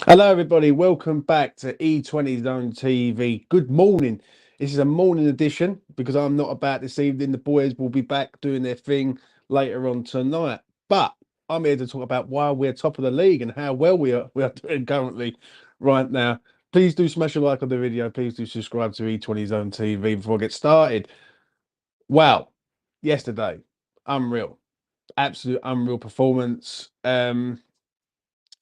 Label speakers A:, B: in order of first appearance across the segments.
A: Hello, everybody. Welcome back to E20 Zone TV. Good morning. This is a morning edition because I'm not about this evening. The boys will be back doing their thing later on tonight. But I'm here to talk about why we're top of the league and how well we are doing currently right now. Please do smash a like on the video. Please do subscribe to E20 Zone TV before I get started. Wow, yesterday, unreal, absolute unreal performance.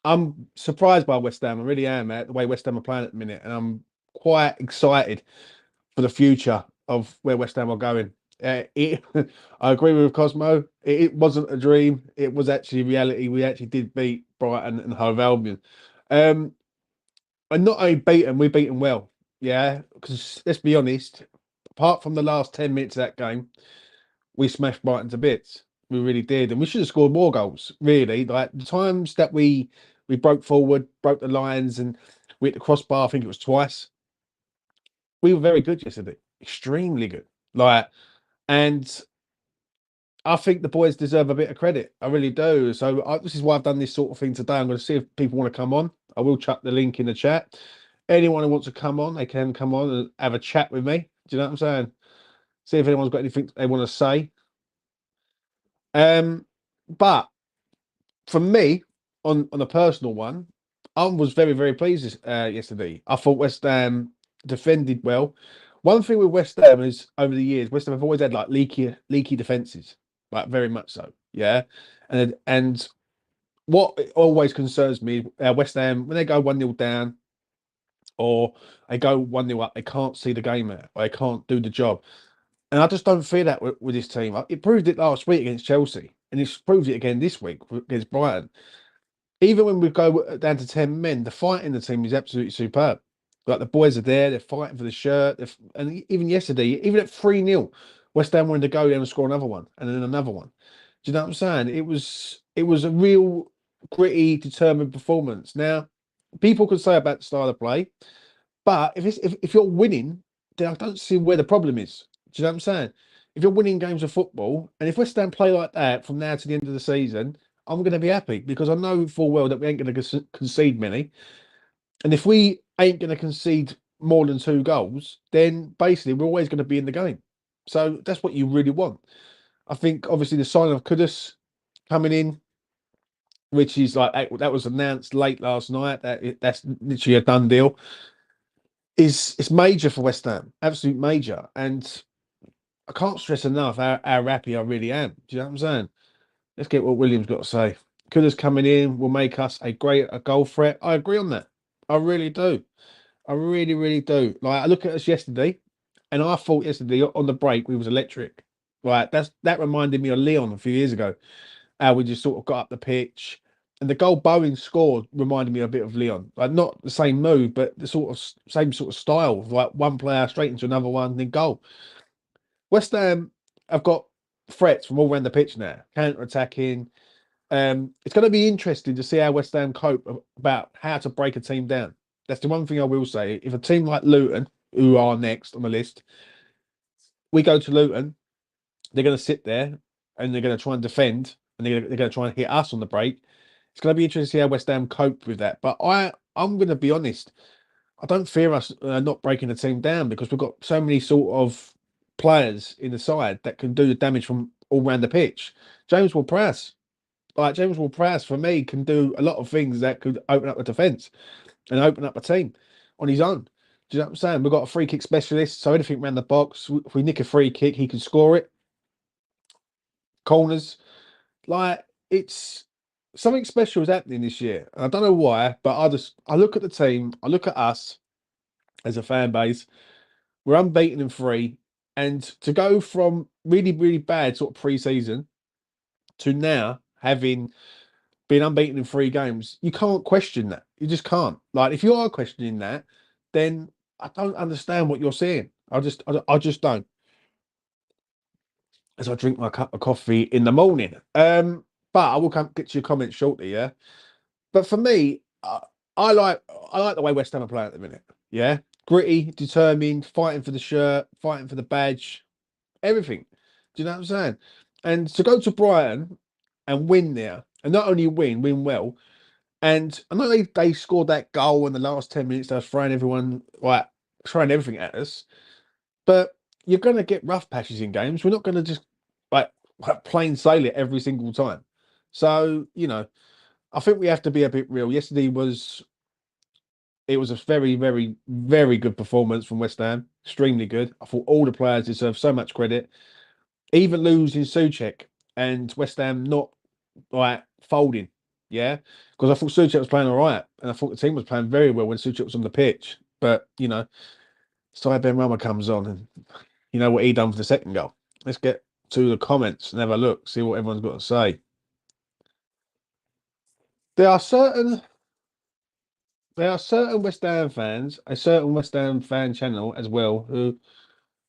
A: I'm surprised by West Ham. I really am at the way West Ham are playing at the minute, and I'm quite excited for the future of where West Ham are going. I agree with Cosmo. It wasn't a dream; it was actually reality. We actually did beat Brighton and Hove Albion, um, and not only beat them, we beat them well. Yeah, because let's be honest. Apart from the last 10 minutes of that game, we smashed Brighton to bits. We really did, and we should have scored more goals. Really, like the times that we broke forward, broke the lines, and we hit the crossbar. I think it was twice. We were very good yesterday, extremely good. Like, and I think the boys deserve a bit of credit. I really do. So this is why I've done this sort of thing today. I'm going to see if people want to come on. I will chuck the link in the chat. Anyone who wants to come on, they can come on and have a chat with me. Do you know what I'm saying? See if anyone's got anything they want to say. But for me, on a personal one, I was very pleased yesterday. I thought West Ham defended well. One thing with West Ham is over the years, West Ham have always had like leaky defenses, like very much so. Yeah, and what always concerns me, West Ham when they go 1-0 down or they go 1-0 up, they can't see the game out, or they can't do the job. And I just don't feel that with this team. It proved it last week against Chelsea, and it's proved it again this week against Brighton. Even when we go down to 10 men, the fight in the team is absolutely superb. Like the boys are there, they're fighting for the shirt. And even yesterday, even at 3-0, West Ham wanted to go down and score another one and then another one. Do you know what I'm saying? It was a real gritty, determined performance. Now, people could say about the style of play, but if you're winning, then I don't see where the problem is. Do you know what I'm saying? If you're winning games of football, and if West Ham play like that from now to the end of the season, I'm going to be happy because I know full well that we ain't going to concede many. And if we ain't going to concede more than 2 goals, then basically we're always going to be in the game. So that's what you really want. I think obviously the signing of Kudus coming in, which is like that was announced late last night. That's literally a done deal. Is it's major for West Ham, absolute major, and I can't stress enough how happy I really am. Do you know what I'm saying? Let's get what William's got to say. Kudus coming in will make us a goal threat. I agree on that. I really do. I really do. Like I look at us yesterday, and I thought yesterday on the break we was electric. Right, that reminded me of Leon a few years ago. How we just sort of got up the pitch, and the goal Bowen scored reminded me a bit of Leon. Like not the same move, but the sort of same sort of style. Like one player straight into another one, then goal. West Ham have got threats from all around the pitch now, counter attacking. It's going to be interesting to see how West Ham cope about how to break a team down. That's the one thing I will say. If a team like Luton, who are next on the list, we go to Luton, they're going to sit there and they're going to try and defend, and they're going to try and hit us on the break. It's going to be interesting to see how West Ham cope with that. But I'm going to be honest. I don't fear us not breaking the team down because we've got so many sort of players in the side that can do the damage from all around the pitch. James Ward-Prowse, like James Ward-Prowse, for me, can do a lot of things that could open up the defence and open up a team on his own. Do you know what I'm saying? We've got a free kick specialist, so anything around the box, if we nick a free kick, he can score it. Corners, like it's something special is happening this year. And I don't know why, but I look at the team, I look at us as a fan base. We're unbeaten in 3, and to go from really bad sort of pre-season to now having been unbeaten in 3 games, you can't question that. You just can't. Like if you are questioning that, then I don't understand what you're saying. I just don't. As I drink my cup of coffee in the morning. But I will get to your comments shortly. Yeah. But for me, I like I like the way West Ham are playing at the minute. Yeah, gritty, determined, fighting for the shirt, fighting for the badge, everything. Do you know what I'm saying? And to go to Brighton and win there, and not only win well, And I know they scored that goal in the last 10 minutes. They were throwing everyone, like, throwing everything at us. But you're going to get rough patches in games. We're not going to just, like plain sail it every single time. So, I think we have to be a bit real. Yesterday was a very, very, very good performance from West Ham. Extremely good. I thought all the players deserve so much credit. Even losing Suchek and West Ham not like folding, yeah, because I thought Suchek was playing all right, and I thought the team was playing very well when Suchek was on the pitch. But Sai Ben Rama comes on, and you know what he done for the second goal. Let's get to the comments and have a look, see what everyone's got to say. There are certain West Ham fans, a certain West Ham fan channel as well, who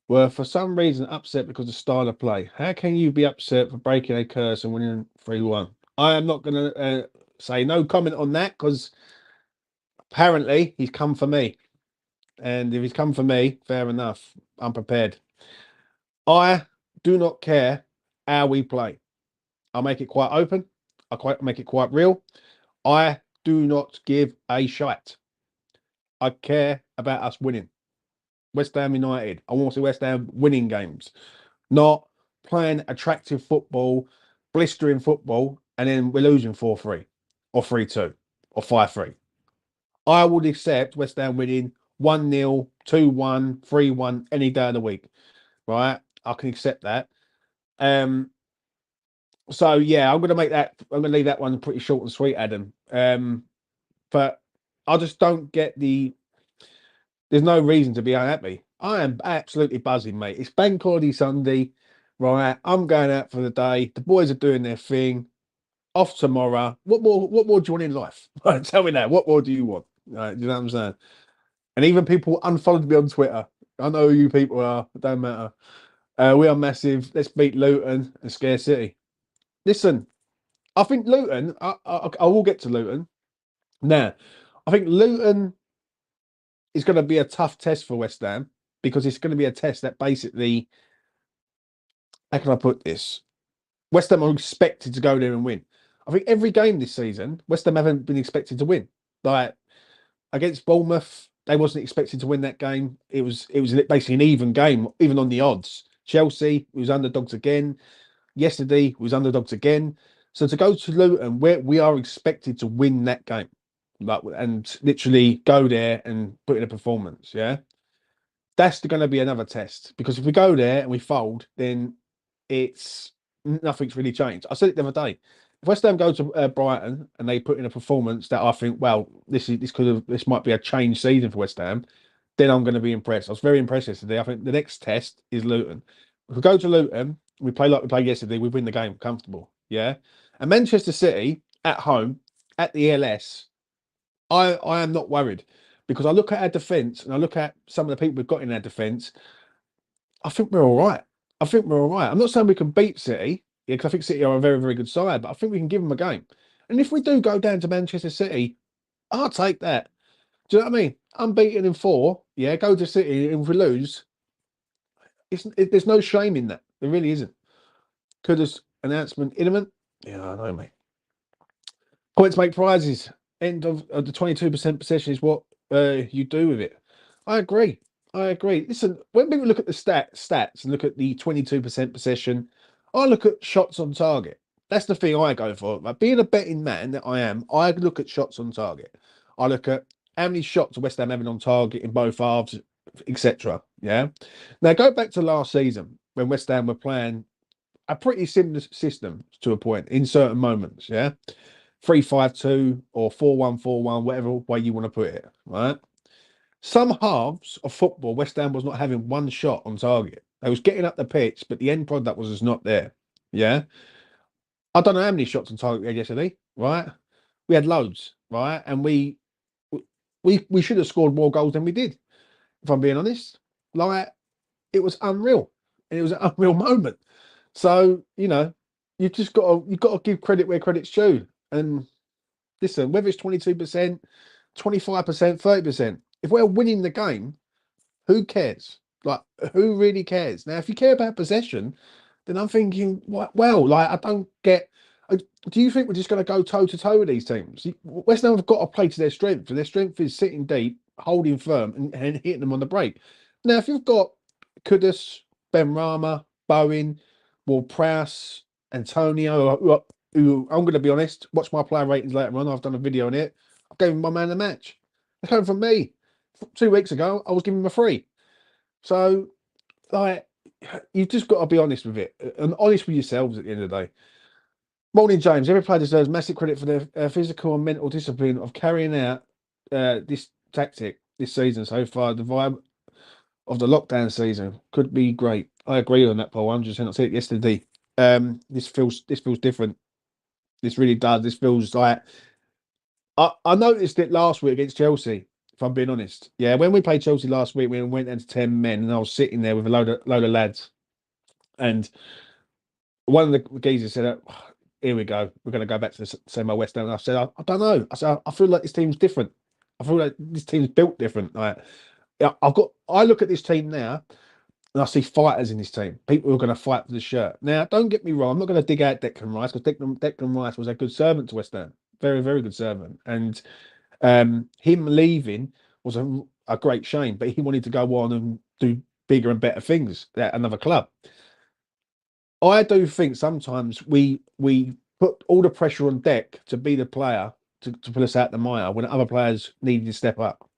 A: were for some reason upset because of style of play. How can you be upset for breaking a curse and winning 3-1? I am not going to say no comment on that because apparently he's come for me. And if he's come for me, fair enough. I'm prepared. I do not care how we play. I'll make it quite open. Make it quite real. I do not give a shite. I care about us winning. West Ham United. I want to see West Ham winning games, not playing attractive football, blistering football, and then we're losing 4-3 or 3-2 or 5-3. I would accept West Ham winning 1-0, 2-1, 3-1 any day of the week. Right? I can accept that. So yeah, I'm gonna leave that one pretty short and sweet, Adam. But I just don't get there's no reason to be unhappy. I am absolutely buzzing, mate. It's Bank Holiday Sunday, right? I'm going out for the day. The boys are doing their thing. Off tomorrow. What more? What more do you want in life? Right, tell me that. What more do you want? Right, do you know what I'm saying? And even people unfollowed me on Twitter. I know who you people are. It don't matter. We are massive. Let's beat Luton and Scare City. Listen, I think Luton. I will get to Luton. Now, I think Luton is going to be a tough test for West Ham because it's going to be a test that basically, how can I put this? West Ham are expected to go there and win. I think every game this season, West Ham haven't been expected to win. Like against Bournemouth, they wasn't expected to win that game. It was basically an even game, even on the odds. Chelsea was underdogs again. Yesterday was underdogs again. So to go to Luton, where we are expected to win that game, like and literally go there and put in a performance. Yeah, that's going to be another test because if we go there and we fold, then it's nothing's really changed. I said it the other day. If West Ham go to Brighton and they put in a performance that I think, well, this might be a changed season for West Ham, then I'm going to be impressed. I was very impressed yesterday. I think the next test is Luton. If we go to Luton, we play like we played yesterday, we win the game comfortable. Yeah. And Manchester City at home at the LS, I am not worried because I look at our defence and I look at some of the people we've got in our defence. I think we're all right. I think we're all right. I'm not saying we can beat City, yeah, because I think City are a very, very good side, but I think we can give them a game. And if we do go down to Manchester City, I'll take that. Do you know what I mean? Unbeaten in 4, yeah, go to City, and if we lose, there's no shame in that. There really isn't. Could this announcement imminent? Yeah, I know, mate. Points make prizes. End of the 22% possession is what you do with it. I agree. I agree. Listen, when people look at the stats and look at the 22% possession, I look at shots on target. That's the thing I go for. Like being a betting man that I am, I look at shots on target. I look at how many shots West Ham having on target in both halves, etc. Yeah. Now go back to last season when West Ham were playing a pretty similar system to a point in certain moments. Yeah. 3-5-2 or 4-1-4-1, whatever way you want to put it, right? Some halves of football, West Ham was not having one shot on target. They was getting up the pitch, but the end product was just not there. Yeah. I don't know how many shots on target we had yesterday, right? We had loads, right? And we should have scored more goals than we did, if I'm being honest. Like it was unreal. And it was an unreal moment. So, you've got to give credit where credit's due. And listen, whether it's 22%, 25%, 30%, if we're winning the game, who cares? Like, who really cares? Now, if you care about possession, then I'm thinking, well, like, Uh, Do you think we're just going to go toe to toe with these teams? West Ham have got to play to their strength, and their strength is sitting deep, holding firm, and hitting them on the break. Now, if you've got Kudus, Ben Rama, Bowen, Ward Prowse, Antonio, who I'm going to be honest, watch my player ratings later on. I've done a video on it. I gave him my man of the match. They came from me. 2 weeks ago, I was giving him a free. So, like, you've just got to be honest with it and honest with yourselves at the end of the day. Morning, James. Every player deserves massive credit for their physical and mental discipline of carrying out this tactic this season so far. The vibe of the lockdown season could be great. I agree on that, Paul. 100%. I said it yesterday. This feels different. This really does. This feels like I noticed it last week against Chelsea. If I'm being honest, yeah, when we played Chelsea last week, we went into 10 men, and I was sitting there with a load of lads, and one of the geezers said, "Oh, here we go. We're going to go back to the same old West Ham." And I said, I don't know. I said, I feel like this team's different. I feel like this team's built different. Like, yeah, I look at this team now and I see fighters in this team. People who are going to fight for the shirt. Now, don't get me wrong. I'm not going to dig out Declan Rice because Declan Rice was a good servant to West Ham. Very, very good servant. And him leaving was a great shame, but he wanted to go on and do bigger and better things at another club. I do think sometimes we put all the pressure on Deck to be the player to pull us out the mire when other players need to step up.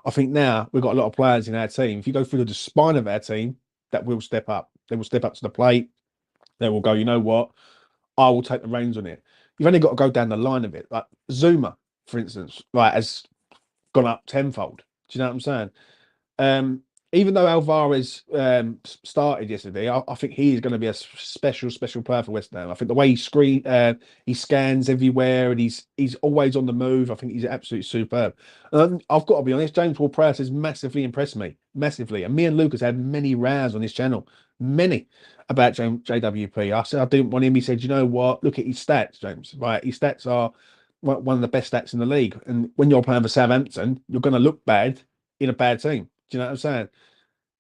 A: I think now we've got a lot of players in our team. If you go through the spine of our team, that will step up. They will step up to the plate. They will go, you know what? I will take the reins on it. You've only got to go down the line of it. Like Zuma, for instance, like has gone up tenfold. Do you know what I'm saying? Um, Even though Alvarez started yesterday, I think he is going to be a special player for West Ham. I think the way he scans everywhere, and he's always on the move. I think he's absolutely superb. I've got to be honest, James Ward-Prowse has massively impressed me, massively. And me and Lucas had many rows on this channel, many about JWP. I said I didn't want him. He said, you know what? Look at his stats, James. Right, his stats are one of the best stats in the league. And when you're playing for Southampton, you're going to look bad in a bad team. Do you know what I'm saying?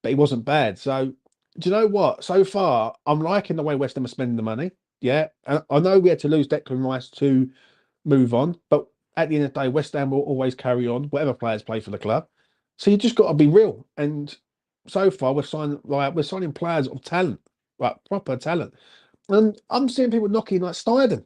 A: But he wasn't bad. So, do you know what? So far, I'm liking the way West Ham are spending the money. Yeah, and I know we had to lose Declan Rice to move on, but at the end of the day, West Ham will always carry on, whatever players play for the club. So you just got to be real. And so far, we're signing players of talent, like proper talent. And I'm seeing people knocking like Steiden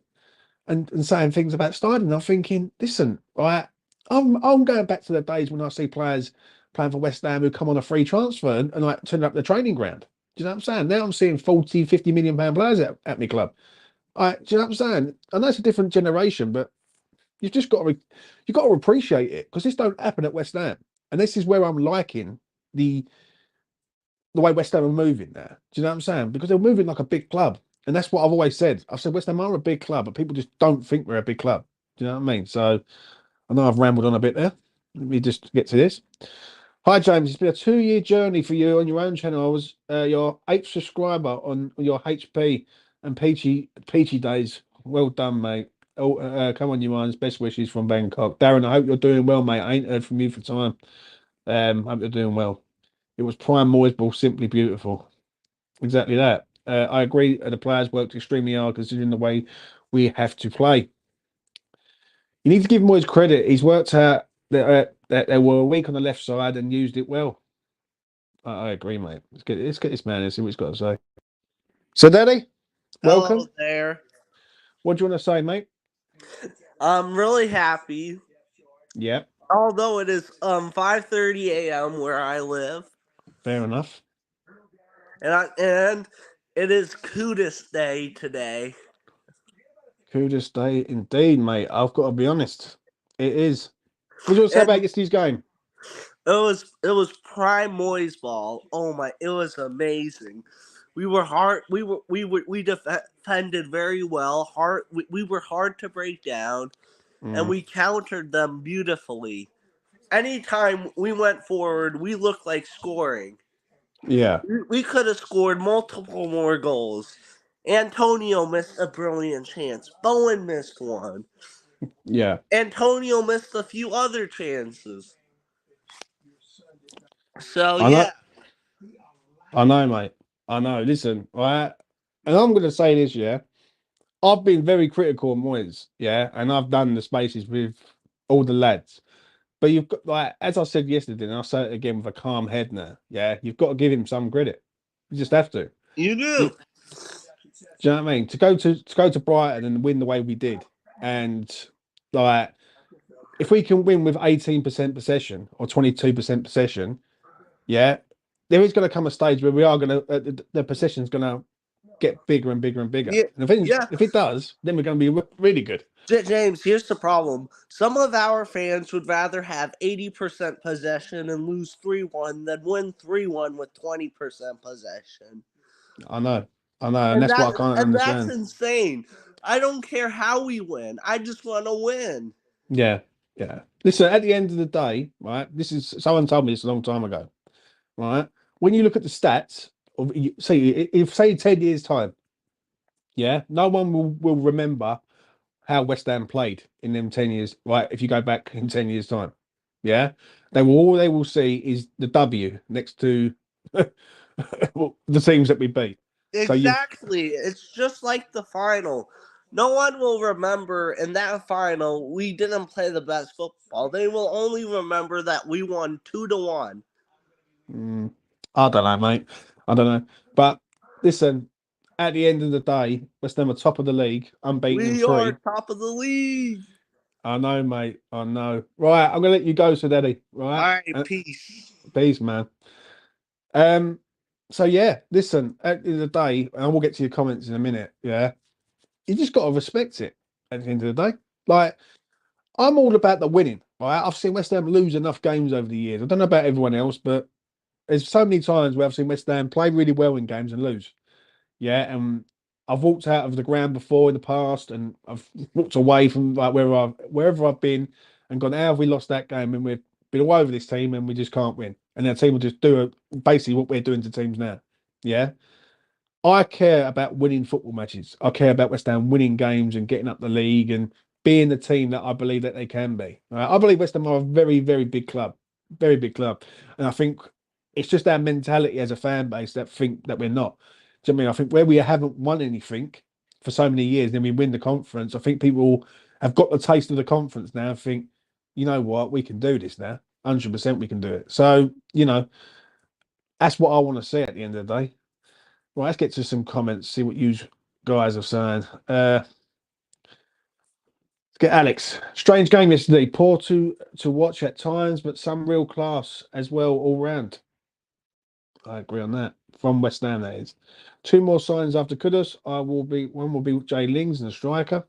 A: and saying things about Steiden. I'm thinking, listen, right, I'm going back to the days when I see players playing for West Ham who come on a free transfer and like turn up the training ground. Do you know what I'm saying? Now I'm seeing 40, 50 million pound players at my club. Do you know what I'm saying? I know it's a different generation, but you've just got to you've got to appreciate it because this don't happen at West Ham. And this is where I'm liking the the way West Ham are moving there. Do you know what I'm saying? Because they're moving like a big club. And that's what I've always said. I've said West Ham are a big club, but people just don't think we're a big club. Do you know what I mean? So I know I've rambled on a bit there. Let me just get to this. Hi, James. It's been a 2-year journey for you on your own channel. I was your eighth subscriber on your HP and Peachy days. Well done, mate. Oh, come on, you minds. Best wishes from Bangkok. Darren, I hope you're doing well, mate. I ain't heard from you for time. Hope you're doing well. It was prime Moyes ball, simply beautiful. Exactly that. I agree. The players worked extremely hard considering the way we have to play. You need to give Moyes credit. He's worked out that they were weak on the left side and used it well. I agree, mate. Let's get this man and see what he's got to say. So, Daddy,
B: Hello
A: welcome.
B: there.
A: What do you want to say, mate?
B: I'm really happy.
A: Yeah,
B: Although it is 5:30 a.m. where I live,
A: fair enough.
B: and it is Kudus Day today.
A: Kudus Day indeed, mate. I've got to be honest. It is. What do you want to say about
B: And
A: yesterday's game?
B: it was prime Moyes ball. Oh my, it was amazing. We were hard. We defended very well. We were hard to break down, and
A: Mm,
B: we countered them beautifully. Anytime we went forward, we looked like scoring.
A: yeah,
B: We could have scored multiple more goals. Antonio missed a brilliant chance. Bowen missed one.
A: yeah.
B: Antonio missed a few other chances. So
A: I know.
B: yeah,
A: I know, mate. I know. Listen, and I'm going to say this, yeah. I've been very critical of Moyes, yeah, and I've done the spaces with all the lads. But you've got, like, as I said yesterday, and I'll say it again with a calm head now, yeah, you've got to give him some credit. You just have to.
B: You
A: You,
B: do.
A: do you know what I mean? To go to Brighton and win the way we did, and like if we can win with 18% possession or 22% possession, yeah, there is going to come a stage where we are going to the possession is going to get bigger and bigger and bigger.
B: Yeah,
A: And
B: yeah.
A: if it does, then we're going to be really good.
B: James, here's the problem. Some of our fans would rather have 80% possession and lose 3-1 than win 3-1 with 20% possession.
A: I know, I know, and
B: And
A: that's
B: that
A: what I can't
B: and that's
A: understand.
B: insane. I don't care how we win. I just want to win.
A: Yeah, yeah. Listen, at the end of the day, right? This is someone told me this a long time ago, right? When you look at the stats of say if say 10 years time, yeah, no one will remember how West Ham played in them 10 years. Right, if you go back in 10 years time, yeah, they will see is the W next to the teams that we beat. So you,
B: Exactly. It's just like the final. No one will remember in that final we didn't play the best football. They will only remember that we won 2-1.
A: mm, I don't know, mate. I don't know, but listen. At the end of the day, West Ham are top of the league, unbeaten in
B: We are
A: three.
B: top of the league.
A: I know, mate. I know. Right, I'm gonna let you go, so Daddy.
B: All
A: Right,
B: right, peace.
A: peace, man. Um, so yeah, listen. At the end of the day, and we'll get to your comments in a minute. Yeah, you just got to respect it. At the end of the day, like I'm all about the winning. Right, I've seen West Ham lose enough games over the years. I don't know about everyone else, but there's so many times where I've seen West Ham play really well in games and lose. Yeah, and I've walked out of the ground before in the past, and I've walked away from like wherever I've been, and gone, how have we lost that game? And we've been all over this team, and we just can't win. And our team will just do basically what we're doing to teams now. Yeah, I care about winning football matches. I care about West Ham winning games and getting up the league and being the team that I believe that they can be. I believe West Ham are a very, very big club, and I think it's just our mentality as a fan base that think that we're not. Do you know what I mean? I think where we haven't won anything for so many years, then we win the conference. I think people have got the taste of the conference now and think, you know what, we can do this now. 100% we can do it. So, that's what I want to see at the end of the day. Right, let's get to some comments, see what you guys are saying. Let's get Alex. Strange game yesterday. Poor to watch at times, but some real class as well all round. I agree on that. From West Ham, that is. Two more signs after Kudus. One will be Jay Lings and the striker.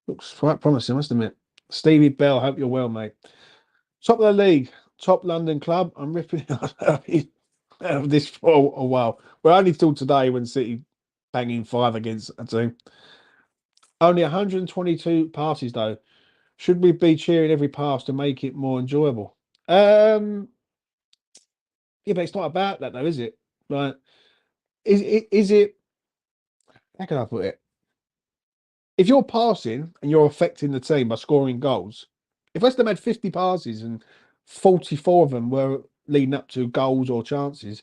A: Looks quite promising, must admit. Stevie Bell, hope you're well, mate. Top of the league, top London club. I'm ripping out of this for a while. We're only till today when City banging five against a team. Only 122 passes though. Should we be cheering every pass to make it more enjoyable? Yeah, but it's not about that though, is it? Like, is it? How can I put it? If you're passing and you're affecting the team by scoring goals, if West Ham had 50 passes and 44 of them were leading up to goals or chances,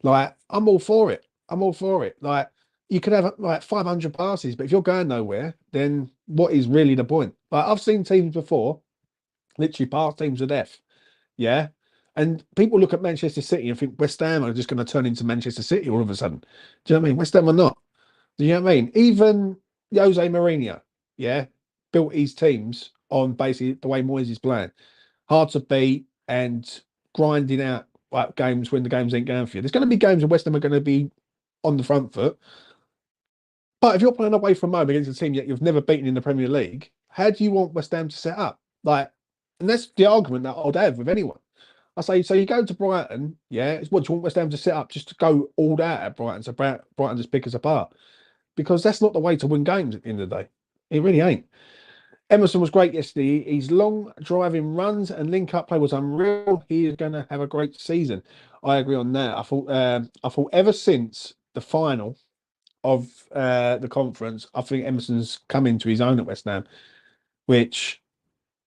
A: like I'm all for it. I'm all for it. Like you could have like 500 passes, but if you're going nowhere, then what is really the point? Like I've seen teams before, literally pass teams to death. Yeah. And people look at Manchester City and think West Ham are just going to turn into Manchester City all of a sudden. Do you know what I mean? West Ham are not. Do you know what I mean? Even Jose Mourinho, yeah, built his teams on basically the way Moyes is playing. Hard to beat and grinding out like games when the games ain't going for you. There's going to be games where West Ham are going to be on the front foot. But if you're playing away from home against a team that you've never beaten in the Premier League, how do you want West Ham to set up? Like, and that's the argument that I'd have with anyone. I say, so you go to Brighton, yeah, it's what do you want West Ham to set up just to go all out at Brighton, so Brighton just pick us apart? Because that's not the way to win games at the end of the day. It really ain't. Emerson was great yesterday. His long driving runs and link up play was unreal. He is going to have a great season. I agree on that. I thought ever since the final of the conference, I think Emerson's come into his own at West Ham, which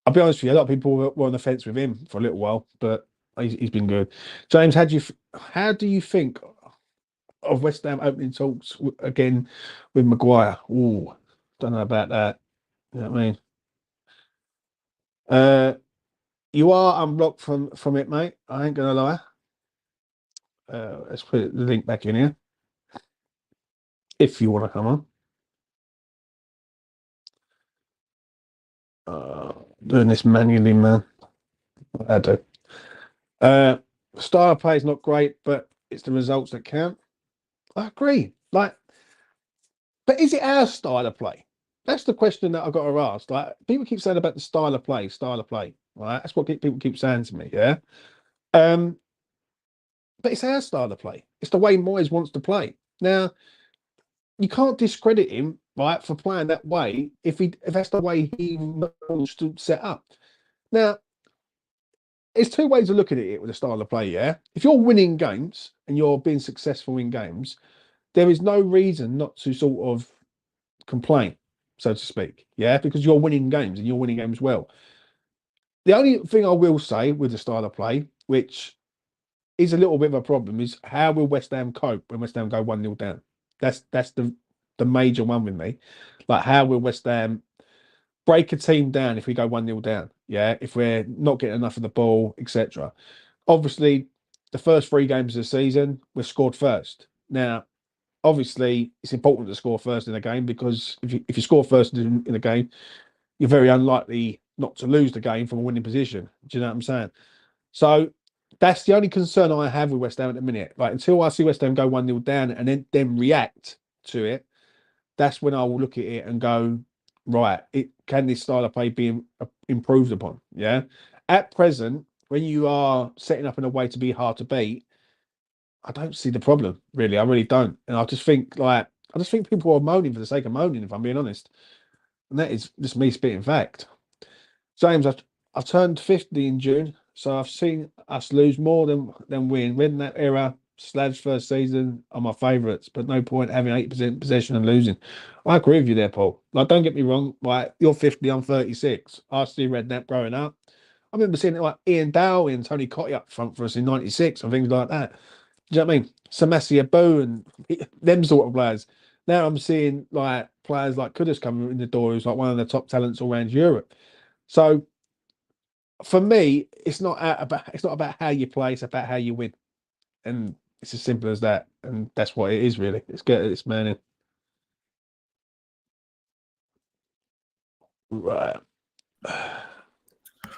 A: I'll be honest with you, a lot of people were on the fence with him for a little while, but he's been good. James, how do you think of West Ham opening talks again with Maguire? Ooh. Don't know about that. You know what I mean? You are unblocked from it, mate. I ain't gonna lie. Let's put the link back in here if you want to come on. Doing this manually, man. I do. Style of play is not great, but it's the results that count. I agree. Like, but is it our style of play? That's the question that I've got to ask. Like, people keep saying about the style of play, right? That's what people keep saying to me, yeah. Um, but it's our style of play. It's the way Moyes wants to play. Now, you can't discredit him, right, for playing that way if that's the way he wants to set up. Now, there's two ways of looking at it with the style of play, yeah. If you're winning games and you're being successful in games, there is no reason not to sort of complain, so to speak, yeah, because you're winning games and you're winning games well. The only thing I will say with the style of play, which is a little bit of a problem, is how will West Ham cope when West Ham go 1-0 down? That's the major one with me. Like, how will West Ham break a team down if we go 1-0 down? Yeah, if we're not getting enough of the ball, etc. Obviously, the first three games of the season, we've scored first. Now, obviously, it's important to score first in a game because if you score first in a game, you're very unlikely not to lose the game from a winning position. Do you know what I'm saying? So that's the only concern I have with West Ham at the minute. Like, until I see West Ham go 1-0 down and then react to it, that's when I will look at it and go, right, can this style of play be improved upon? Yeah. At present, when you are setting up in a way to be hard to beat, I don't see the problem, really. I really don't. And I just think people are moaning for the sake of moaning, if I'm being honest. And that is just me spitting fact. James, I've turned 50 in June, so I've seen us lose more than win. When that era, Slav's first season are my favourites, but no point having 8% possession and losing. I agree with you there, Paul. Like, don't get me wrong, like, you're 50, I'm 36. I see Redknapp growing up. I remember seeing like Ian Dowie and Tony Cottee up front for us in '96 and things like that. Do you know what I mean? Samasia Boo and them sort of players. Now I'm seeing like players like Kudus coming in the door, who's like one of the top talents all around Europe. So for me, it's not about how you play, it's about how you win. And it's as simple as that. And that's what it is really. It's get it's man. Right.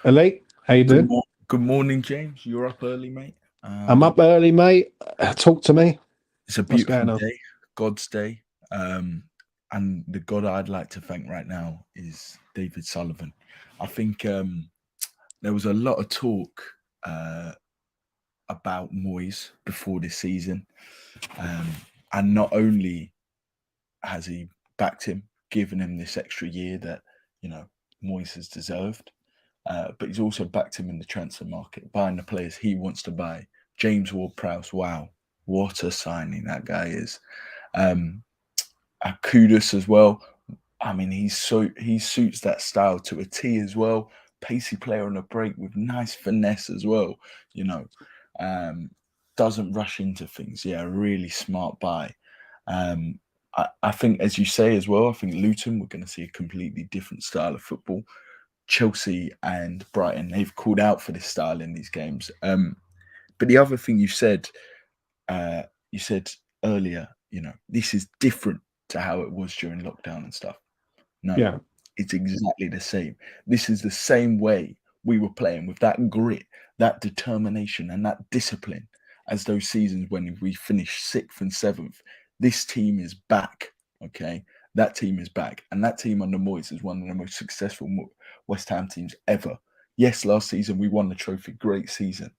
A: Elite, how you doing?
C: Good morning, James. You're up early, mate.
A: I'm up early, mate. Talk to me.
C: It's a beautiful day, God's day. And the God I'd like to thank right now is David Sullivan. I think there was a lot of talk about Moyes before this season. And not only has he backed him, given him this extra year that, Moyes has deserved, but he's also backed him in the transfer market, buying the players he wants to buy. James Ward-Prowse, wow, what a signing that guy is. Kudus as well. I mean, he suits that style to a T as well. Pacey player on a break with nice finesse as well. Doesn't rush into things. Yeah, really smart buy. I think, as you say as well, I think Luton, we're going to see a completely different style of football. Chelsea and Brighton, they've called out for this style in these games. But the other thing you said earlier, this is different to how it was during lockdown and stuff. No, yeah. It's exactly the same. This is the same way we were playing, with that grit, that determination, and that discipline as those seasons when we finished 6th and 7th. This team is back, okay? That team is back. And that team under Moyes is one of the most successful West Ham teams ever. Yes, last season we won the trophy. Great season,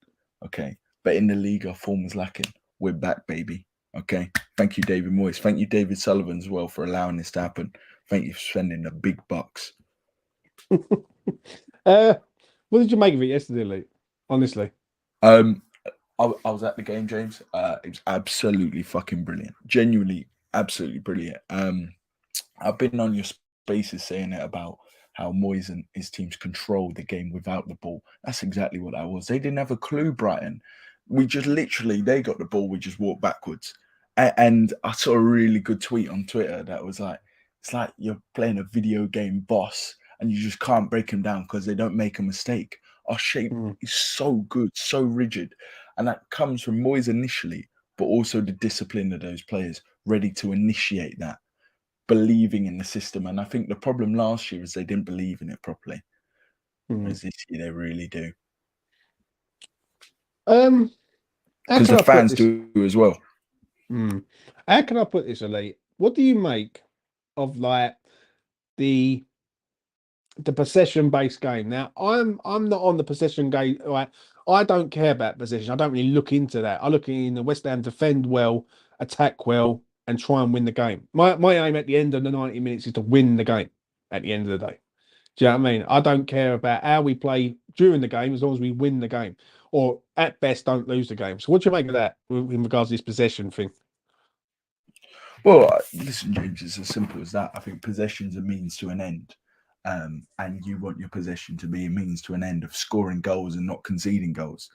C: okay? But in the league, our form was lacking. We're back, baby, okay? Thank you, David Moyes. Thank you, David Sullivan, as well, for allowing this to happen. Thank you for spending the big bucks.
A: What did you make of it yesterday, Luke? Honestly.
C: I was at the game, James. It was absolutely fucking brilliant. Genuinely, absolutely brilliant. I've been on your spaces saying it about how Moyes and his teams control the game without the ball. That's exactly what that was. They didn't have a clue, Brighton. We just literally, they got the ball, we just walked backwards. And I saw a really good tweet on Twitter that was like, It's like you're playing a video game boss and you just can't break them down because they don't make a mistake. Our shape is so good, so rigid. And that comes from Moyes initially, but also the discipline of those players ready to initiate that, believing in the system. And I think the problem last year is they didn't believe in it properly. Whereas this year they really do. Because the fans do as well.
A: How can I put this, Elite? What do you make of like the possession-based game? Now, I'm not on the possession game. Right, I don't care about possession. I don't really look into that. I look in the West Ham defend well, attack well, and try and win the game. My aim at the end of the 90 minutes is to win the game. At the end of the day, do you know what I mean? I don't care about how we play during the game as long as we win the game, or at best don't lose the game. So, what do you make of that in regards to this possession thing?
C: Well, listen, James, it's as simple as that. I think possession's a means to an end. And you want your possession to be a means to an end of scoring goals and not conceding goals.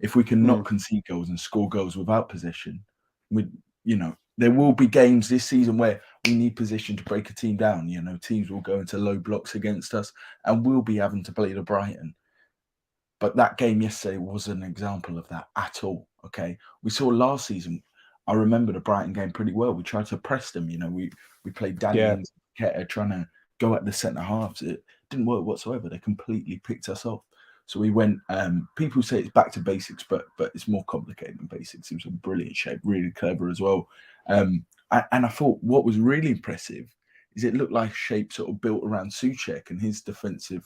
C: If we can not concede goals and score goals without possession, there will be games this season where we need possession to break a team down. Teams will go into low blocks against us and we'll be having to play the Brighton. But that game yesterday was an example of that at all. Okay. We saw last season, I remember the Brighton game pretty well. We tried to press them. We played Danny and Keita trying to go at the centre halves. It didn't work whatsoever. They completely picked us off. So we went. People say it's back to basics, but it's more complicated than basics. It was a brilliant shape, really clever as well. And I thought what was really impressive is it looked like shape sort of built around Souček and his defensive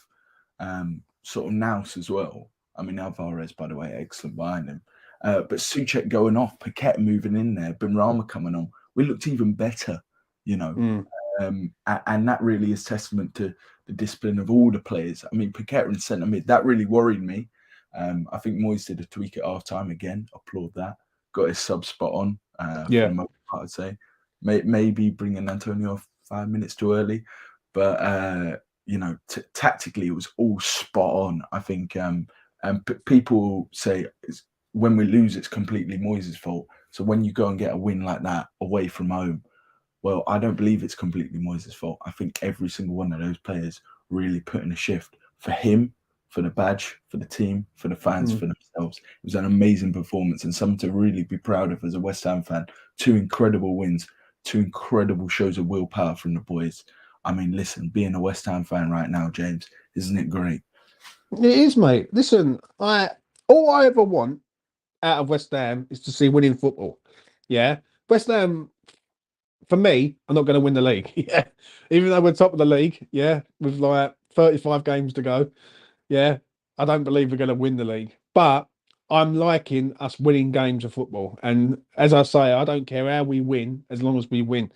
C: sort of nous as well. I mean, Alvarez, by the way, excellent behind him. But Souček going off, Paqueta moving in there, Benrahma coming on. We looked even better, and that really is testament to the discipline of all the players. I mean, Paqueta in centre mid, that really worried me. I think Moyes did a tweak at half time again. Applaud that. Got his sub spot on for the most part, I'd say. Maybe bringing Antonio off 5 minutes too early. But, tactically, it was all spot on. I think people say when we lose, it's completely Moyes' fault. So when you go and get a win like that away from home, well, I don't believe it's completely Moyes' fault. I think every single one of those players really put in a shift for him, for the badge, for the team, for the fans, for themselves. It was an amazing performance and something to really be proud of as a West Ham fan. 2 incredible wins, 2 incredible shows of willpower from the boys. I mean, listen, being a West Ham fan right now, James, isn't it great?
A: It is, mate. Listen, all I ever want out of West Ham is to see winning football. Yeah, West Ham, for me, are not going to win the league. Yeah, even though we're top of the league. Yeah, with like 35 games to go. Yeah, I don't believe we're going to win the league, but I'm liking us winning games of football. And as I say, I don't care how we win, as long as we win.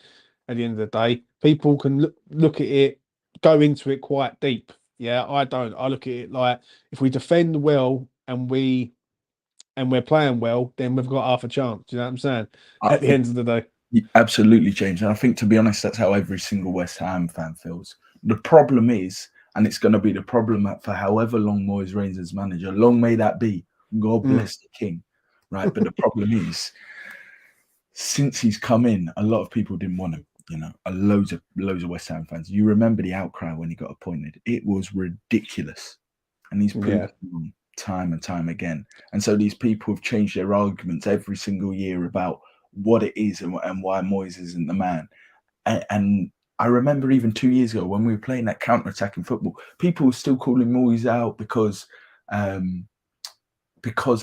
A: At the end of the day, people can look at it, go into it quite deep. Yeah, I don't. I look at it like if we defend well and we're playing well, then we've got half a chance. You know what I'm saying? At the end of the day.
C: Absolutely, James. And I think, to be honest, that's how every single West Ham fan feels. The problem is, and it's going to be the problem for however long Moyes reigns as manager, long may that be. God bless the king, right? But the problem is, since he's come in, a lot of people didn't want him. Loads of West Ham fans. You remember the outcry when he got appointed? It was ridiculous, and he's proven time and time again. And so these people have changed their arguments every single year about what it is and why Moyes isn't the man. And I remember even 2 years ago when we were playing that counter-attacking football, people were still calling Moyes out because of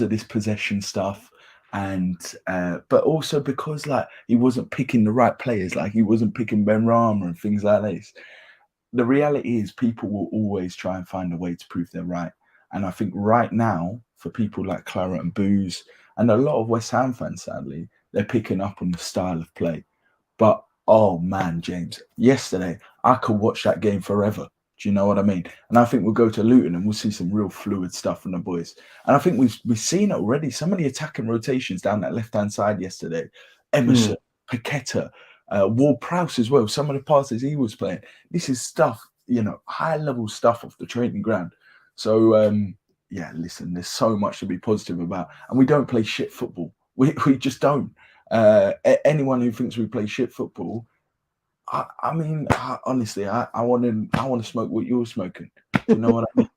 C: this possession stuff. And but also because he wasn't picking the right players, he wasn't picking Benrahma and things like this. The reality is people will always try and find a way to prove they're right. And I think right now, for people like Claret and Booze and a lot of West Ham fans, sadly, they're picking up on the style of play. But, oh man, James, yesterday, I could watch that game forever. Do you know what I mean? And I think we'll go to Luton and we'll see some real fluid stuff from the boys. And I think we've seen it already. Some of the attacking rotations down that left-hand side yesterday. Emerson, Paqueta, Ward-Prowse as well. Some of the passes he was playing. This is stuff, high-level stuff off the training ground. So, listen, there's so much to be positive about. And we don't play shit football. We just don't. Anyone who thinks we play shit football, I mean, honestly, I want to smoke what you're smoking. Do you know what I mean?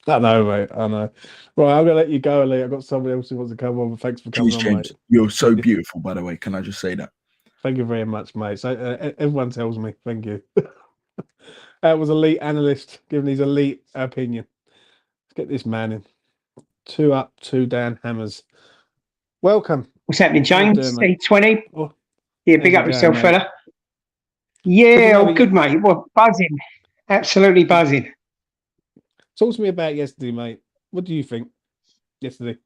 A: I know, mate. I know. Right, I'm gonna let you go, Lee. I've got somebody else who wants to come on. But thanks for coming
C: Cheers,
A: on,
C: James.
A: mate.
C: You're so beautiful, by the way. Can I just say that?
A: Thank you very much, mate. So everyone tells me. Thank you. That was elite analyst giving his elite opinion. Let's get this man in. 2 up, 2 down hammers. Welcome.
D: What's happening, James? E20.
A: Oh,
D: Yeah, big up yourself, fella. Yeah, good, mate. Well, buzzing. Absolutely buzzing.
A: Talk to me about yesterday, mate. What do you think yesterday?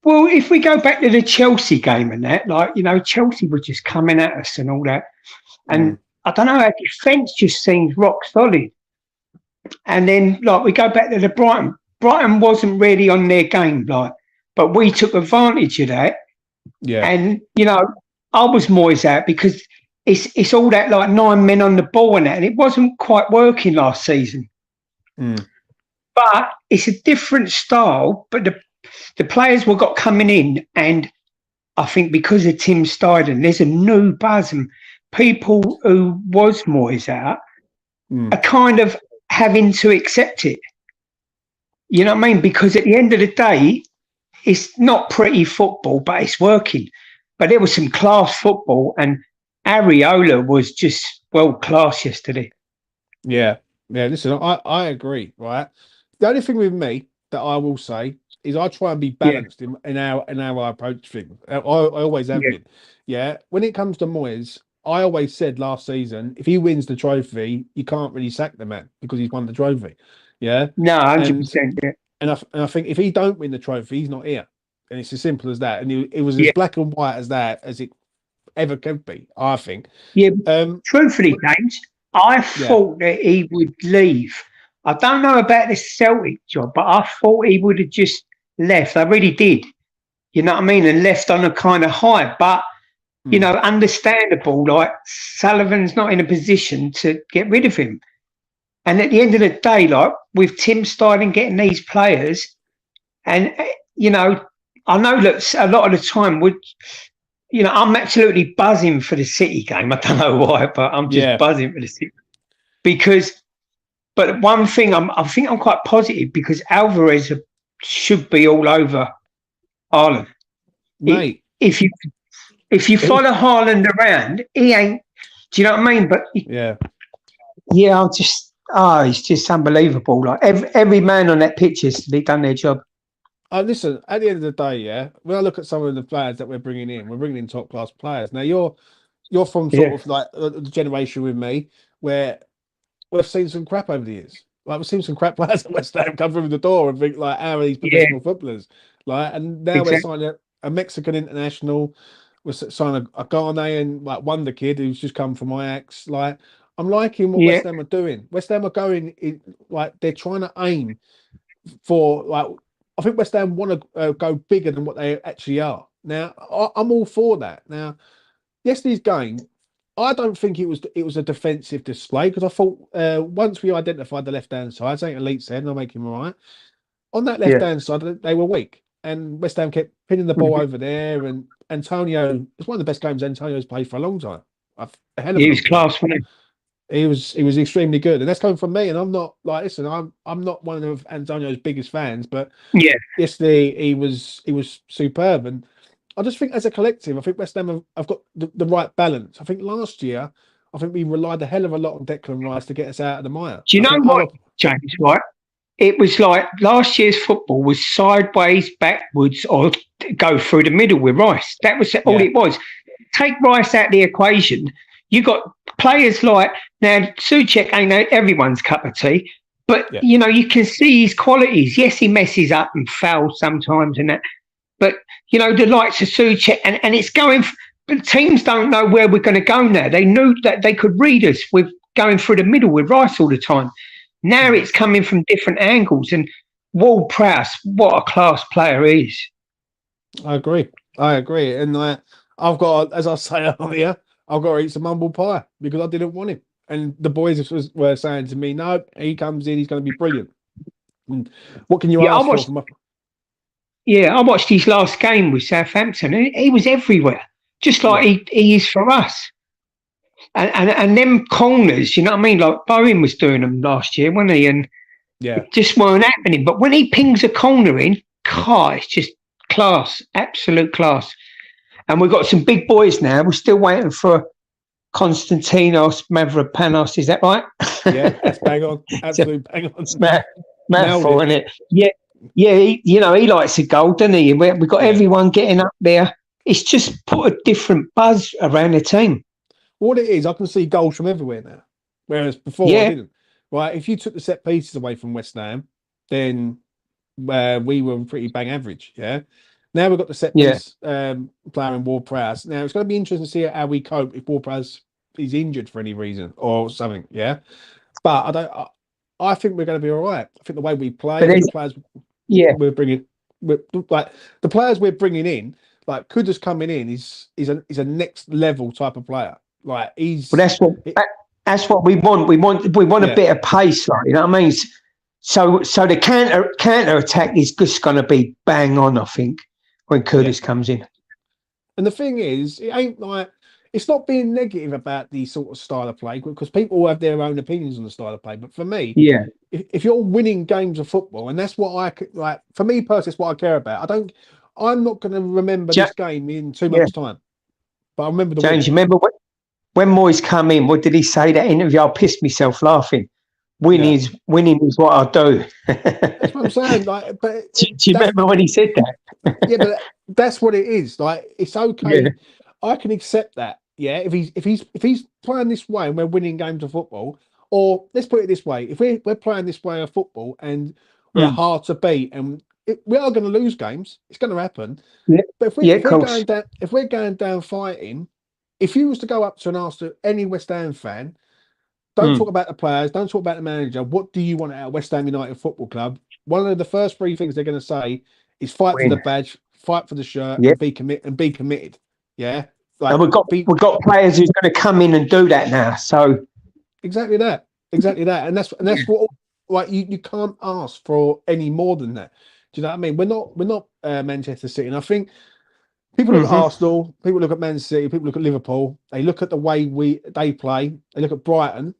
D: Well, if we go back to the Chelsea game and that, like, you know, Chelsea were just coming at us and all that. And I don't know, our defence just seems rock solid. And then, like, we go back to the Brighton. Brighton wasn't really on their game, like, but we took advantage of that.
A: Yeah.
D: And, you know, I was Moyes out because it's all that, like, 9 men on the ball and that, and it wasn't quite working last season. But it's a different style, but the players we got coming in, and I think because of Tim Steidten, there's a new buzz, and people who was Moyes out are kind of having to accept it. You know what I mean? Because at the end of the day, it's not pretty football, but it's working. But there was some class football, and Areola was just world class yesterday.
A: Yeah. Listen, I agree. Right. The only thing with me that I will say is I try and be balanced in how I approach things. I always have been. Yeah. When it comes to Moyes, I always said last season, if he wins the trophy, you can't really sack the man because he's won the trophy. Yeah.
D: No, 100%. Yeah.
A: And I think if he don't win the trophy, he's not here. And it's as simple as that. And it was as black and white as that as it ever could be, I think.
D: Yeah. Truthfully, James, I thought that he would leave. I don't know about the Celtic job, but I thought he would have just left. I really did. You know what I mean? And left on a kind of high. But, you know, understandable, like Sullivan's not in a position to get rid of him. And at the end of the day, like with Tim Steidten getting these players, and, you know, I know that a lot of the time you know, I'm absolutely buzzing for the City game. I don't know why, but I'm just buzzing for the City. But one thing, I think I'm quite positive because Alvarez should be all over Haaland.
A: Mate.
D: If you follow Haaland around, he ain't, do you know what I mean? But it's just unbelievable. Like every man on that pitch has done their job.
A: Listen, at the end of the day, when I look at some of the players that we're bringing in top class players. Now you're from sort of like the generation with me where we've seen some crap over the years. Like we've seen some crap players at West Ham come through the door and think like, how are these professional footballers? Like, and now we're signing a Mexican international. We're signing a Ghanaian like wonder kid who's just come from Ajax. Like, I'm liking what West Ham are doing. West Ham are going in, like they're trying to aim for like. I think West Ham want to go bigger than what they actually are. Now, I'm all for that. Now, yesterday's game, I don't think it was a defensive display because I thought once we identified the left-hand side, St. Elite said, and I'll make him all right, on that left-hand side, they were weak. And West Ham kept pinning the ball over there. And Antonio, it's one of the best games Antonio's played for a long time.
D: He was class, wasn't he?
A: He was extremely good, and that's coming from me. And I'm not like, listen, I'm not one of Antonio's biggest fans, but yesterday he was superb. And I just think as a collective, I think West Ham have got the right balance. I think last year, I think we relied a hell of a lot on Declan Rice to get us out of the mire.
D: Do you know what, James? Right? It was like last year's football was sideways, backwards, or go through the middle with Rice. That was all it was. Take Rice out of the equation. You got players like now Souček ain't everyone's cup of tea, but you know you can see his qualities. Yes, he messes up and fouls sometimes and that, but you know the likes of Souček and it's going. But teams don't know where we're going to go now. They knew that they could read us with going through the middle with Rice all the time. Now it's coming from different angles, and Ward-Prowse, what a class player he is.
A: I agree, and I've got, as I say earlier. I've got to eat some humble pie because I didn't want him. And the boys were saying to me, no, he comes in, he's going to be brilliant. And what can you ask for?
D: I watched his last game with Southampton and he was everywhere, just like he is for us. And them corners, you know what I mean? Like Bowen was doing them last year, wasn't he? And
A: Yeah.
D: it just weren't happening. But when he pings a corner in, God, it's just class, absolute class. And we've got some big boys now. We're still waiting for Konstantinos Mavropanos. Is that right?
A: Yeah, that's bang on. Absolute bang on.
D: It's mouthful, isn't it? Yeah. Yeah, he likes a goal, doesn't he? We've got everyone getting up there. It's just put a different buzz around the team.
A: What it is, I can see goals from everywhere now, whereas before I didn't. Right, if you took the set pieces away from West Ham, then we were pretty bang average. Yeah. Now we've got the set piece player in Ward-Prowse. Now it's going to be interesting to see how we cope if Ward-Prowse is injured for any reason or something. Yeah, but I think we're going to be all right. I think the way we play, the players, we're bringing, like the players we're bringing in, like Kudus coming in is a next level type of player. Like he's.
D: Well, that's what we want. We want a bit of pace, like, you know what I mean. So the counter attack is just going to be bang on, I think, when Kudus comes in. And
A: the thing is, it ain't like. It's not being negative about the sort of style of play because people all have their own opinions on the style of play. But for me, if you're winning games of football, and that's what I like, for me personally, it's what I care about. I'm not going to remember this game in 2 months' time, but I remember the
D: James. You remember when Moyes come in? What did he say that interview? I pissed myself laughing. Winning is what I do.
A: That's what I'm saying. Like, but
D: do you remember when he said that?
A: Yeah, but that's what it is. Like, it's okay. Yeah. I can accept that. Yeah, if he's playing this way and we're winning games of football, or let's put it this way: if we're playing this way of football and we're hard to beat, and we are going to lose games, it's going to happen. Yeah. But if we're going down fighting, if you was to go up to and ask any West Ham fan, don't talk about the players, don't talk about the manager. What do you want out of West Ham United Football Club? One of the first three things they're going to say is fight for the badge, fight for the shirt, and be committed. Yeah. Like,
D: and we've got players who's going to come in and do that now. So
A: exactly that, and that's what, like, you can't ask for any more than that. Do you know what I mean? We're not Manchester City, and I think people look at Arsenal, people look at Man City, people look at Liverpool. They look at the way they play. They look at Brighton,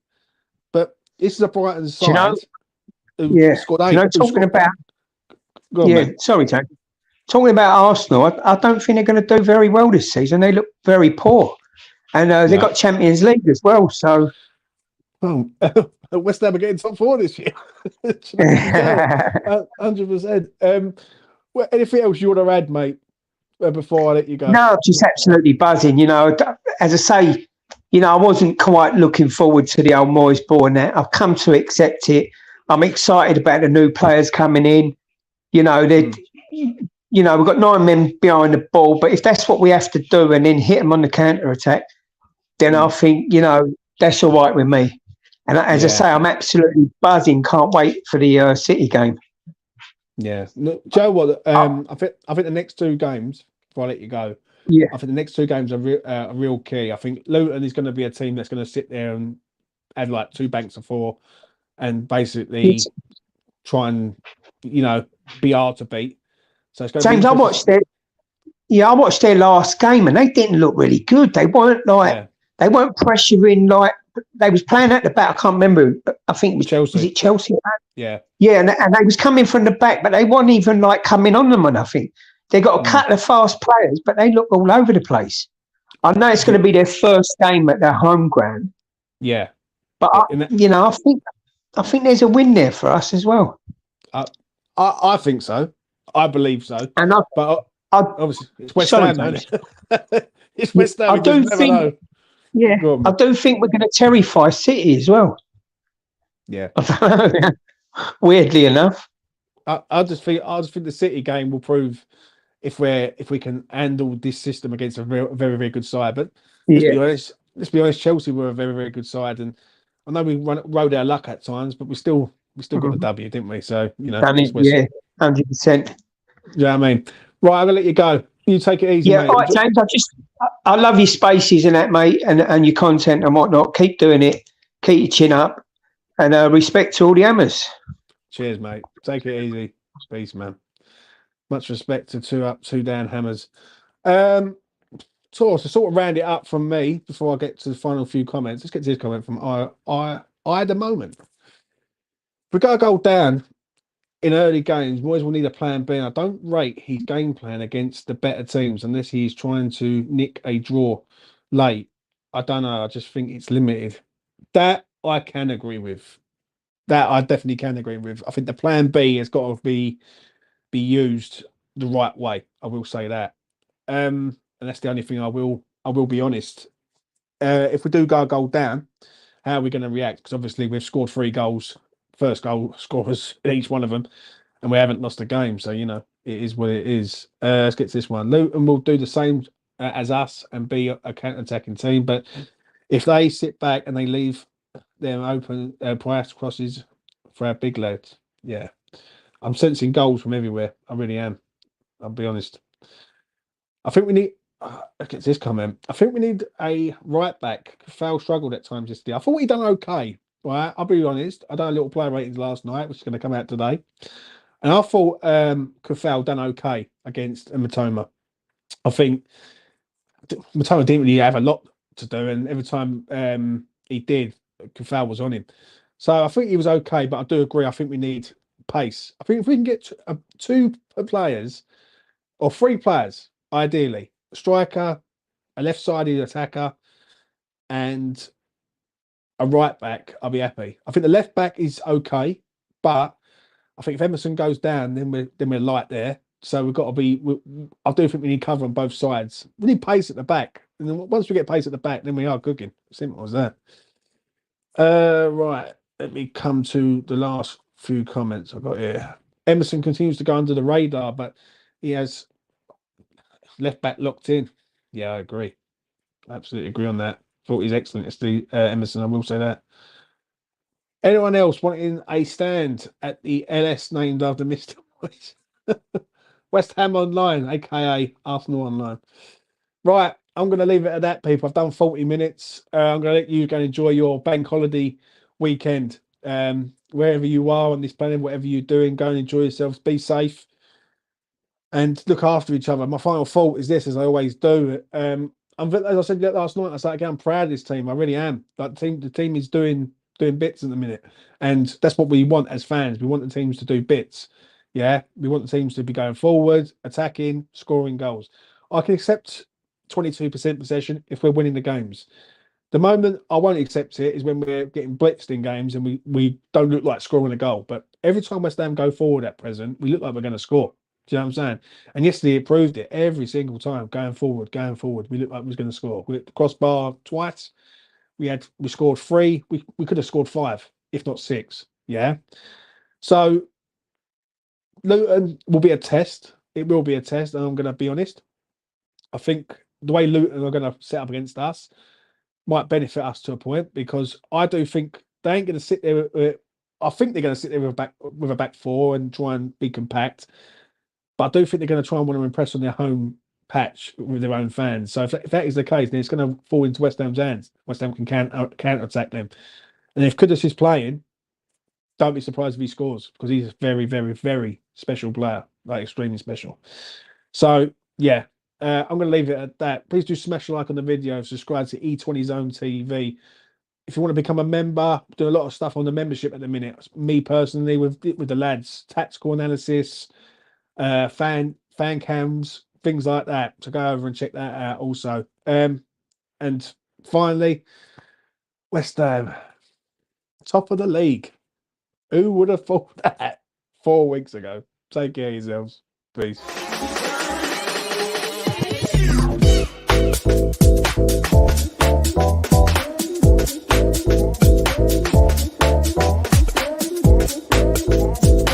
A: but this is a Brighton side.
D: Scored 8. Talking about.
A: Go on, man.
D: Sorry, Jack. Talking about Arsenal, I don't think they're going to do very well this season. They look very poor. And they've got Champions League as well. So,
A: West Ham are getting top 4 this year. 100%. Well, anything else you want to add, mate, before I let you go?
D: No, just absolutely buzzing. You know, as I say, you know, I wasn't quite looking forward to the old Moyes ball and that. I've come to accept it. I'm excited about the new players coming in. You know, you know, we've got 9 men behind the ball, but if that's what we have to do and then hit them on the counter attack, then I think, you know, that's all right with me. And as I say, I'm absolutely buzzing. Can't wait for the City game.
A: Yeah. Look, Joe, what? I think the next 2 games, before I let you go, I think the next 2 games are a real key. I think Luton is going to be a team that's going to sit there and add like 2 banks of 4 and basically try and, you know, be hard to beat. So it's
D: James, I watched their last game and they didn't look really good. They weren't they weren't pressuring, like they was playing at the back. I can't remember. I think it was Chelsea. Was it Chelsea?
A: Yeah.
D: Yeah, and they was coming from the back, but they weren't even like coming on them. And I think they got a couple of fast players, but they look all over the place. I know it's going to be their first game at their home ground.
A: Yeah,
D: but you know, I think there's a win there for us as well.
A: I think so. I believe so.
D: And
A: obviously it's West Ham. It's West Ham.
D: I do think. Yeah, I do think we're going to terrify City as well.
A: Yeah.
D: Weirdly enough,
A: I just think the City game will prove if we can handle this system against a very, very good side. But let's be honest, Chelsea were a very, very good side, and I know we rode our luck at times, but we still got the W, didn't we? So, you know,
D: 100%.
A: Yeah, I mean, right, I'm gonna let you go. You take it easy, mate.
D: All right, James. I love your spaces and that, mate, and your content and whatnot. Keep doing it. Keep your chin up, and respect to all the hammers.
A: Cheers, mate. Take it easy. Peace, man. Much respect to 2 up, 2 down hammers. to sort of round it up from me before I get to the final few comments. Let's get to this comment from I had a moment. If we go a goal down in early games, Moyes will need a plan B. And I don't rate his game plan against the better teams unless he's trying to nick a draw late. I don't know. I just think it's limited. That I can agree with. That I definitely can agree with. I think the plan B has got to be used the right way. I will say that. And that's the only thing I will be honest. If we do go a goal down, how are we going to react? Because obviously we've scored 3 goals, first goal scorers in each one of them, and we haven't lost a game. So, you know, it is what it is. Let's get to this one. Luton will do the same as us and be a counter-attacking team. But if they sit back and they leave them open price crosses for our big lads, yeah. I'm sensing goals from everywhere. I really am. I'll be honest. I think we need. Look at this comment. I think we need a right back. Foul struggled at times yesterday. I thought he done okay. Right, I'll be honest. I done a little player ratings last night, which is going to come out today, and I thought Kufal done okay against Matoma. I think Matoma didn't really have a lot to do, and every time he did, Kufal was on him. So I think he was okay, but I do agree. I think we need pace. I think if we can get 2 players or 3 players, ideally, a striker, a left-sided attacker, and a right back, I'll be happy. I think the left back is okay, but I think if Emerson goes down, then we're light there. So we've got to be. I do think we need cover on both sides. We need pace at the back, and then once we get pace at the back, then we are cooking. Simple as that. Right. Let me come to the last few comments I've got here. Emerson continues to go under the radar, but he has left back locked in. Yeah, I agree. Absolutely agree on that. Thought he's excellent. It's the Emerson. I will say that. Anyone else wanting a stand at the LS named after Mr. Moyes? West Ham Online, aka Arsenal Online. Right, I'm going to leave it at that, people. I've done 40 minutes. I'm going to let you go and enjoy your bank holiday weekend. Wherever you are on this planet, whatever you're doing, go and enjoy yourselves. Be safe and look after each other. My final thought is this, as I always do. As I said last night, I said again, I'm proud of this team. I really am. Like the team is doing bits at the minute, and that's what we want as fans. We want the teams to do bits. Yeah, we want the teams to be going forward, attacking, scoring goals. I can accept 22% possession if we're winning the games. The moment I won't accept it is when we're getting blitzed in games and we don't look like scoring a goal. But every time West Ham go forward at present, we look like we're going to score. Do you know what I'm saying? And yesterday it proved it every single time. Going forward. We looked like we was going to score. We hit the crossbar twice. We scored 3. We could have scored 5, if not 6. Yeah. So Luton will be a test. It will be a test, and I'm going to be honest. I think the way Luton are going to set up against us might benefit us to a point, because I do think they ain't going to sit there. I think they're going to sit there with a back 4 and try and be compact. But I do think they're going to try and want to impress on their home patch with their own fans. So if that is the case, then it's going to fall into West Ham's hands. West Ham can counter attack them. And if Kudus is playing, don't be surprised if he scores, because he's a very, very, very special player, like extremely special. So yeah, I'm going to leave it at that. Please do smash a like on the video, subscribe to E20 Zone TV. If you want to become a member, do a lot of stuff on the membership at the minute. Me personally, with the lads, tactical analysis, fan cams, things like that. So go over and check that out also. And finally, West Ham, top of the league. Who would have thought that 4 weeks ago? Take care of yourselves. Peace.